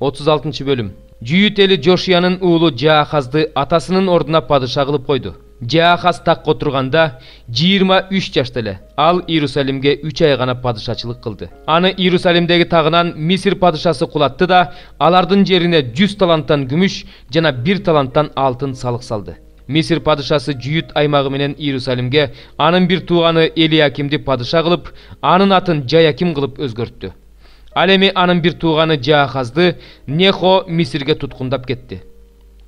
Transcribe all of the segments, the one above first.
36 bölüm. Жүйүт эли Жошиянын уулу Жаахазды атасынын ордуна падыша кылып койду. Жаахаз такка отурганда 23 жашта эле ал Иерусалимге 3 ай гана падышачылык кылды. Аны Иерусалимдеги тагынан Мисир падышасы кулатты да, алардын жерине 100 таланттан күмүш жана 1 таланттан алтын салык салды. Мисир падышасы Жүйүт аймагы менен Иерусалимге анын бир тууганы Элиякимди падыша кылып, анын атын Жаяким кылып өзгөрттү. Ал эми анын бир тууганы Жаахазды Нехо Мисирге туткундап кетти.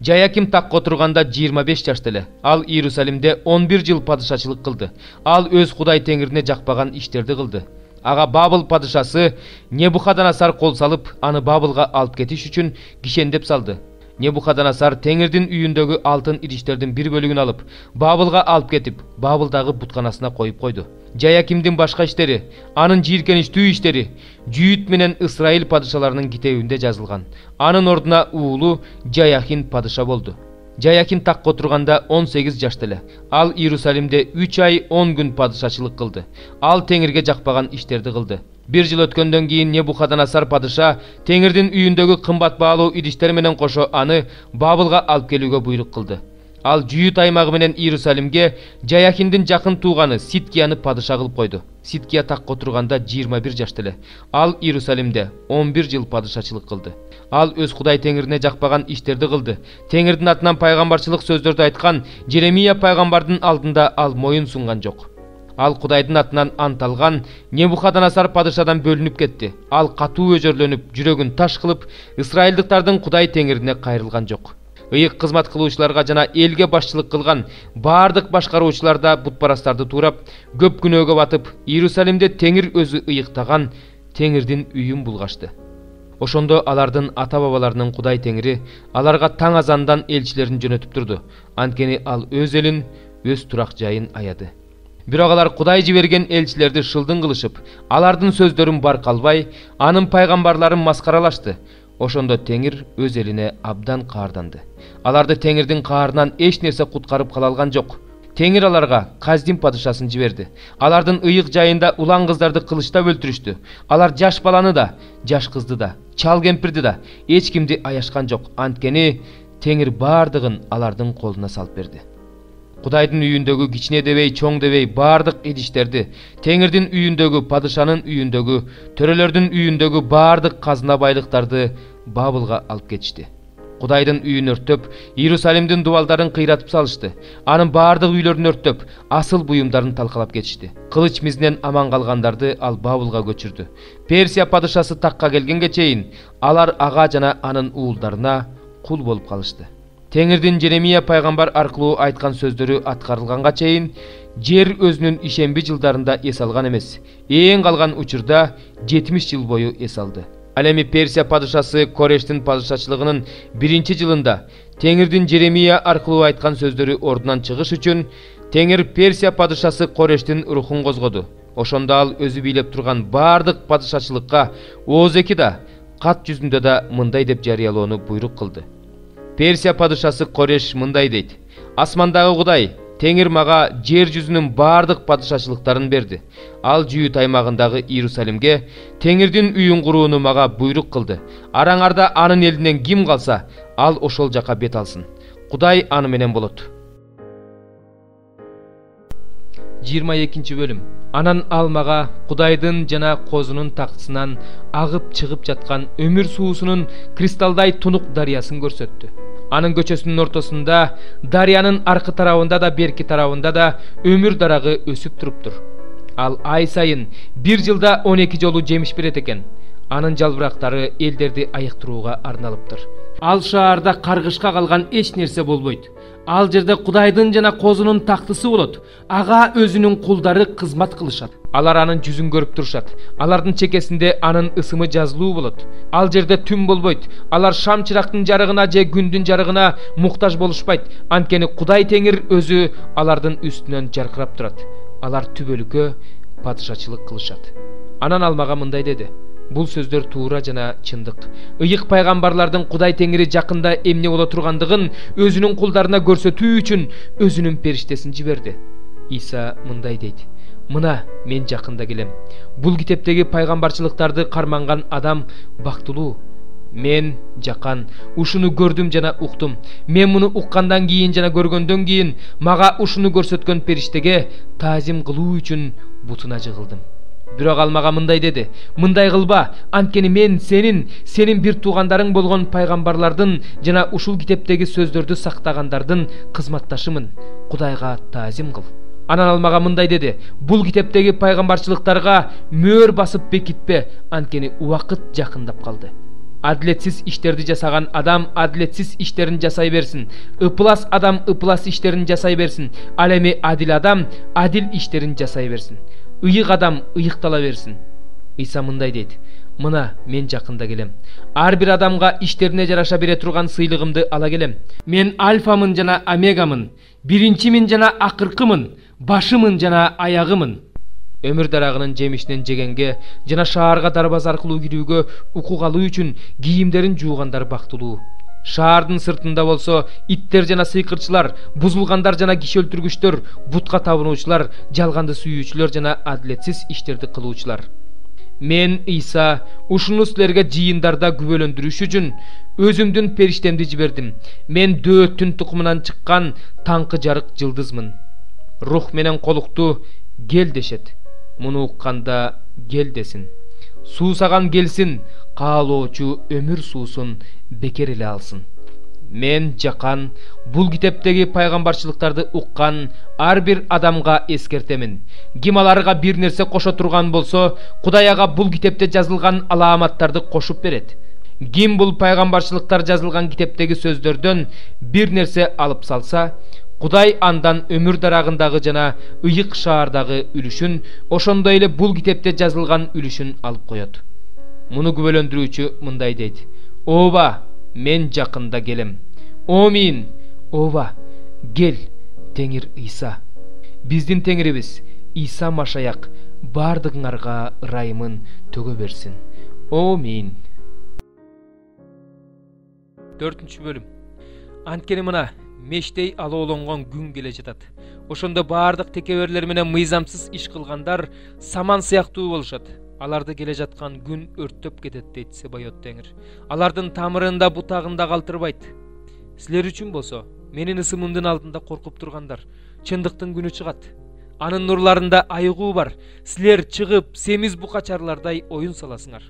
Жаяким такка отурганда 25 жашта эле ал Иерусалимде 11 жыл падышачылык кылды. Ал өз Кудай теңирине жакпаган иштерди кылды. Ага Бабыл падышасы Небухаднецар кол салып, аны Бабылга алып кетиш үчүн кишендеп салды. Небухаднецар теңирдин үйүндөгү алтын идиштердин бир бөлүгүн алып, Бабылга алып кетип, Бабылдагы бутканасына коюп койду. Жаякимдин башка иштери, анын жийиркеничтүү иштери Жүйүт менен Исраил падышаларынын китебинде жазылган. Анын ордуна уулу Жаяхин падыша болду. Жаякин такка отурганда 18 жашта эле ал Иерусалимде 3 ай 10 күн падышачылык кылды. Ал теңирге жакпаган иштерди кылды. Bir жыл өткөндөн кийин Небухаднецар падыша теңирдин үйүндөгү кымбат баалуу идиштер менен кошо аны Бабылга алып келүүгө буйрук кылды. Ал Жүйүт аймагы менен Иерусалимге Жаяхиндин жакын тууганы Ситкияны падыша кылып койду. Ситкия такка отурганда 21 жашта эле ал Иерусалимде 11 жыл падышачылык кылды. Ал өз Кудай теңирине жакпаган иштерди кылды. Теңирдин атынан пайгамбарчылык сөздөрдү айткан Жеремия пайгамбардын алдында ал моюн сунган жок. Ал Кудайдын атынан ант алган Небухаднецар падышадан бөлүнүп кетти. Ал катуу өжөрлөнүп, жүрөгүн таш кылып, исраилдыктардын Кудай теңирине кайрылган жок. Ыйык кызмат кылуучуларга жана элге башчылык кылган бардык башкаруучулар да бутпарастарды туурап, көп күнөөгө батып, Иерусалимде теңир өзү ыйыктаган теңирдин үйүн булгашты. Ошондо алардын ата-бабаларынын Кудай теңири аларга таң азандан элчилерин жөнөтүп турду. Анткени ал өз элин, өз турак жайын аяды. Бирок алар Кудай жиберген элчилерди шылдың кылышып, алардын сөздөрүн барк албай, анын пайгамбарларын маскаралашты. Ошондо теңир өз элине абдан каарданды. Аларды теңирдин каарынан эч нерсе куткарып кала алган жок. Теңир аларга Каздин падышасын жиберди. Алардын ыйык жайында улан кыздарды кылычтап өлтүрүштү. Алар жаш баланы да, жаш кызды да, чал кемпирди да эч кимди аяшкан жок. Анткени теңир бардыгын алардын колуна салып берди. Кудайдын үйүндөгү кичине дебей, чоң дебей бардык идиштерди, теңирдин үйүндөгү, падышанын үйүндөгү, төрөлөрдүн үйүндөгү бардык казына байлыктарды Бабылга алып кетишти. Кудайдын үйүн өрттөп, Иерусалимдин дубалдарын кыйратып салышты. Анын бардык үйлөрүн өрттөп, асыл буюмдарын талкалап кетишти. Кылыч мизден аман калгандарды ал Бабылга көчүрдү. Персия падышасы такка келгенге чейин алар ага жана анын уулдарына кул болуп калышты. Теңирдин Жеремия пайгамбар аркылуу айткан сөздөрү аткарылганга чейин жер өзүнүн ишемби жылдарында эс алган эмес. Эң калган учурда 70 жыл бою эс алды. Ал эми Персия падышасы Корештин падышачылыгынын 1-чи жылында Теңирдин Жеремия аркылуу айткан сөздөрү ордунан чыгыш үчүн Теңир Персия падышасы Корештин рухун козгоду. Ошондо ал өзү бийлеп турган бардык падышачылыкка Озеки да кат жүзүндө да мындай деп жарыялоону буйрук кылды. Персия падышасы Кореш мындай дейт: Асмандагы Кудай Теңир мага жер жүзүнүн бардык падышачылыктарын берди. Ал Жүйүт аймагындагы Иерусалимге Теңирдин үйүн курууну мага буйрук кылды. Араңарда анын элинен ким калса, ал ошол жака бет алсын. Кудай аны менен болот. 22 бөлүм. Анан ал мага Кудайдын жана козунун тактысынан агып чыгып жаткан өмүр суусунун кристалдай тунук дарыясын көрсөттү. Анын көчөсүнүн ортосунда, дарыянын аркы тарабында да берки тарабында да өмүр дарагы өсүп туруптур. Ал ай сайын бир жылда 12 жолу жемиш берет экен. Анын жалбырактары элдерди айыктырууга арналыптыр. Ал шаарда каргышка калган эч нерсе болбойт. Ал жерде Кудайдын жана козунун тактысы болот. Ага өзүнүн кулдары кызмат кылышат. Алар анын жүзүн көрүп турушат. Алардын чекесинде анын ысымы жазылуу болот. Ал жерде түн болбойт. Алар шам чырактын жарыгына же күндүн жарыгына муктаж болушпайт. Анткени Кудай теңир өзү алардын үстүнөн жаркырап турат. Алар түбөлүккө падышачылык кылышат. Анан ал мага мындай деди: Бул сөздөр туура жана чындык. Ыйык пайгамбарлардын Кудай теңири жакында эмне боло тургандыгын өзүнүн кулдарына көрсөтүү үчүн өзүнүн периштесин жиберди. Иса мындай дейт: Мына мен жакында келем. Бул китептеги пайгамбарчылыктарды карманган адам бактылуу. Мен жакан ушуну көрдүм жана уктум. Мен муну уккандан кийин жана көргөндөн кийин мага ушуну көрсөткөн периштеге таазим кылуу үчүн бутуна жыгылдым. Бирок ал мага мындай деди: "Мындай кылба, анткени мен сенин бир туугандарың болгон пайгамбарлардын жана ушул китептеги сөздөрдү сактагандардын кызматташымын. Кудайга таазим кыл." Анан ал мага мындай деди: "Бул китептеги пайгамбарчылыктарга мөөр басып бекитпе, анткени убакыт жакындап калды. Адилетсиз иштерди жасаган адам адилетсиз иштерин жасай берсин. Ыплас адам ыплас иштерин жасай берсин. Ал эми адил адам адил иштерин жасай берсин. Ыйык адам ыйыктала берсин." Иса мындай дейт: "Мына мен жакында келем. Ар бир адамга иштерине жараша бере турган сыйлыгымды ала келем. Мен альфамын жана омегамын, биринчимин жана акыркымын, башымын жана аягымын." Өмүр дарагынын жемишинен жегенге жана шаарга дарбаз аркылуу кирүүгө укук алуу үчүн кийимдерин жуугандар бактылуу. Шаардын сыртында болсо иттер жана сыйкырчылар, бузулгандар жана киши өлтүргүчтөр, бутка табынуучулар, жалганды сүйүүчүлөр жана адилетсиз иштерди кылуучулар. Мен Иса ушуну силерге жыйындарда күбөлөндүрүш үчүн өзүмдүн периштемди жибердим. Мен дөөттүн тукумунан чыккан таңкы жарык жылдызмын. Рух менен колукту кел дешет. Муну укканда кел десин. Суусаган келсин, каалоочу өмүр суусун бекер эле алсын. Мен жакан бул китептеги пайгамбарчылыктарды уккан ар бир адамга эскертемин. Ким аларга бир нерсе кошо турган болсо, Кудай ага бул китепте жазылган алааматтарды кошуп берет. Ким бул пайгамбарчылыктар жазылган китептеги сөздөрдөн бир нерсе алып салса, Кудай андан өмүр дарагындагы жана ыйык шаардагы үлүшүн, ошондой эле бул китепте жазылган үлүшүн алып коет. Муну күбөлөндүрүүчү мындай дейт: "Ооба, мен жакында келем. Омин. Ооба, кел, Теңир Иса. Биздин Теңирибиз Иса Машаяк бардыгыңарга ырайымын төгө берсин. Омин." 4 бөлүм. Анткени мына мештей алоолонгон күн келе жатат. Ошондо баардык текеберлер менен мыйзамсыз иш кылгандар саман сыяктуу болушат. Аларды келе жаткан күн өрттөп кетет дейт Себайот Теңир. Алардын тамырында бутагында калтырбайт. Силер үчүн болсо, менин ысымымдын алдында коркуп тургандар, чындыктын күнү чыгат. Анын нурларында айыгуу бар. Силер чыгып, семиз букачарлардай оюн саласыңар.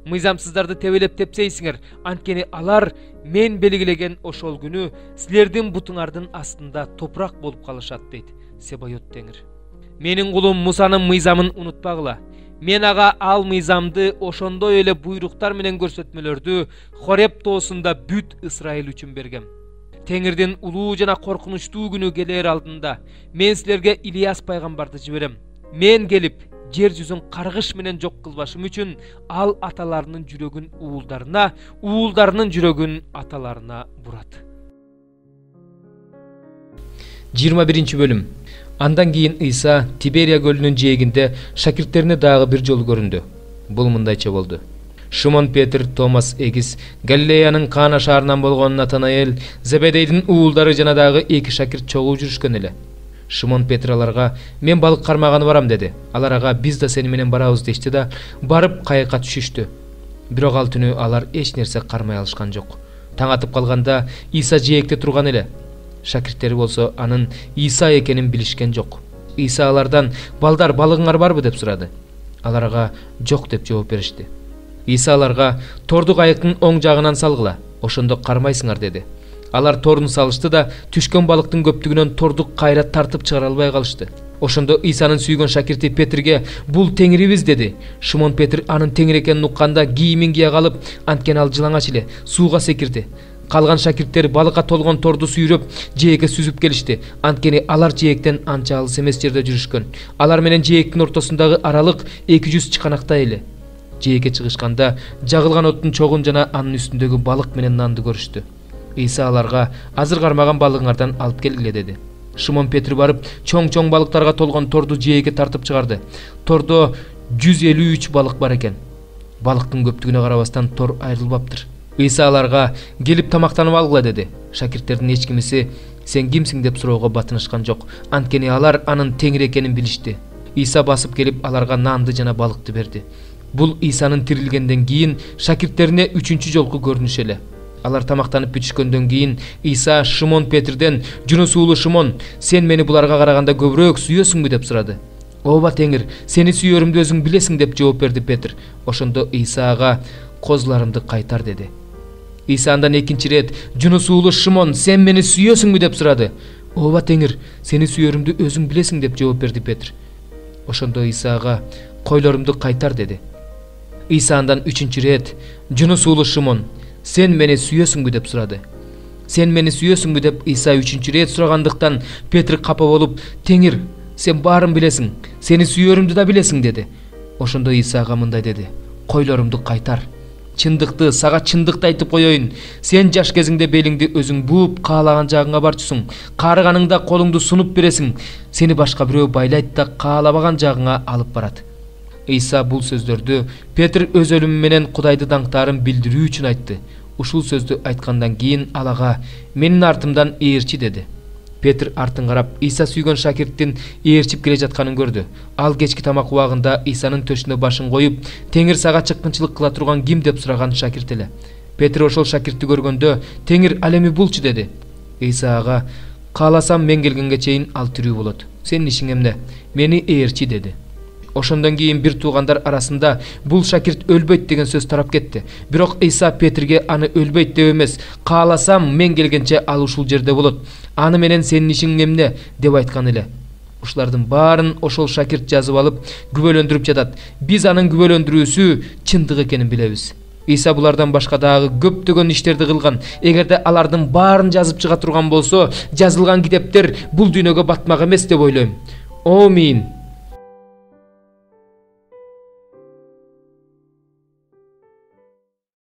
Мыйзамсыздарды тебелеп тепсейсиңер, анткени алар мен белгилеген ошол күнү силердин бутуңардын астында топурак болуп калышат дейт Себайот Теңир. Менин кулум Мусанын мыйзамын унутпагыла. Мен ага ал мыйзамды ошондой эле буйруктар менен көрсөтмөлөрдү Хореб тоосунда бүт Исраил үчүн бергем. Теңирдин улуу жана коркунучтуу күнү келер алдында мен силерге Илияс пайгамбарды жиберем. Мен келип жер жүзүн каргыш менен жок кылбашым үчүн ал аталарынын жүрөгүн уулдарына, уулдарынын жүрөгүн аталарына бурат. 21 бөлүм. Андан кийин Иса Тиберия көлүнүн жээгинде шакирттерине дагы бир жолу көрүндү. Бул мындайча болду. Шимон Петр, Томас Эгис, Галилеянын Кана шаарынан болгон Натанаэль, Зебедейдин уулдары жана дагы 2 шакирт чогуу жүрүшкөн эле. Шимон Петр аларга: "Мен балык кармаганы барам" деди. Алар ага: "Биз да сени менен барабыз" дешти да барып кайыкка түшүштү. Бирок ал түнү алар эч нерсе кармай алышкан жок. Таң атып калганда Иса жээкте турган эле. Шакирттери болсо анын Иса экенин билишкен жок. Иса алардан: "Балдар, балыгыңар барбы?" деп сурады. Алар ага жок деп жооп беришти. Иса аларга: "Торду кайыктын оң жагынан салгыла, ошондо кармайсыңар" деди. Алар торун салышты да түшкөн балыктын көптүгүнөн торду кайра тартып чыгара албай калышты. Ошондо Исанын сүйгөн шакирти Петрге: "Бул Теңирибиз" деди. Шимон Петр анын Теңир экенин укканда кийимин кие калып, анткени ал жылаңач эле, сууга секирди. Калган шакирттер балыкка толгон торду сүйрөп жээкке сүзүп келишти, анткени алар жээктен анча алыс эмес жерде жүрүшкөн. Алар менен жээктин ортосундагы аралык 200 чыканактай эле. Жээкке чыгышканда жагылган оттун чогун жана анын үстүндөгү балык менен нанды көрүштү. Иса аларга: "Азыр кармаган балыгыңардан алып келгиле" деди. Шимон Петр барып чоң-чоң балыктарга толгон торду жээкке тартып чыгарды. Тордо 153 балык бар экен. Балыктын көптүгүнө карабастан тор айрылбаптыр. Иса аларга: "Келип тамактанып алгыла" деди. Шакирттердин эч кимиси "Сен кимсиң?" деп суроого батынышкан жок, анткени алар анын Теңир экенин билишти. Иса басып келип аларга нанды жана балыкты берди. Бул Исанын тирилгенден кийин шакирттерине 3-чү жолку көрүнүш эле. Алар тамактанып бүтүшкөндөн кийин Иса Шимон Петрден: "Жунус уулу Шимон, сен мени буларга караганда көбүрөөк сүйөсүңбү?" деп сурады. "Ооба Теңир, сени сүйөрүмдү өзүң билесиң" деп жооп берди Петр. Ошондо Иса ага: "Козуларымды кайтар" деди. Иса андан экинчи рет: "Жунус уулу Шимон, сен мени сүйөсүңбү?" деп сурады. "Ооба Теңир, сени сүйөрүмдү өзүң билесиң" деп жооп берди Петр. Ошондо Иса ага: "Койлорумду кайтар" деди. Иса андан үчүнчү рет: "Жунус уулу Шимон, сен мени сүйөсүңбү?" деп сурады. "Сен мени сүйөсүңбү?" деп Иса үчүнчү рет сурагандыктан Петр капа болуп: "Теңир, сен баарын билесиң, сени сүйөрүмдү да билесиң" деди. Ошондо Иса ага мындай деди: "Койлорумду кайтар. Чындыкты, сага чындыкты айтып коеюн. Сен жаш кезиңде белиңди өзүң бууп, каалаган жагыңа барчусуң. Карыганыңда колуңду сунуп бересиң. Сени башка бирөө байлайт да каалабаган жагыңа алып барат." Иса бул сөздөрдү Петр өз өлүмү менен Кудайды даңктаарын билдирүү үчүн айтты. Ушул сөздү айткандан кийин ал ага: "Менин артымдан ээрчи" деди. Петр артын карап, Иса сүйгөн шакирттин ээрчип келе жатканын көрдү. Ал кечки тамак убагында Исанын төшүнө башын коюп: "Теңир сага чыккынчылык кыла турган ким?" деп сураган шакирт эле. Петр ошол шакиртти көргөндө: "Теңир, ал эми булчу" деди. Иса ага: "Кааласам мен келгенге чейин ал тирүү болот. Сенин ишиң эмне? Мени ээрчи" деди. Ошондон кийин бир туугандар арасында бул шакирт өлбөйт деген сөз тарап кетти. Бирок Иса Петрге аны өлбөйт деп эмес, "Кааласам мен келгенче ал ушул жерде болот. Аны менен сенин ишиң эмне?" деп айткан эле. Ушулардын баарын ошол шакирт жазып алып, күбөлөндүрүп жатат. Биз анын күбөлөндүрүүсү чындык экенин билебиз. Иса булардан башка дагы көптөгөн иштерди кылган. Эгерде алардын баарын жазып чыга турган болсо, жазылган китептер бул дүйнөгө батмак эмес деп ойлойм. Амин.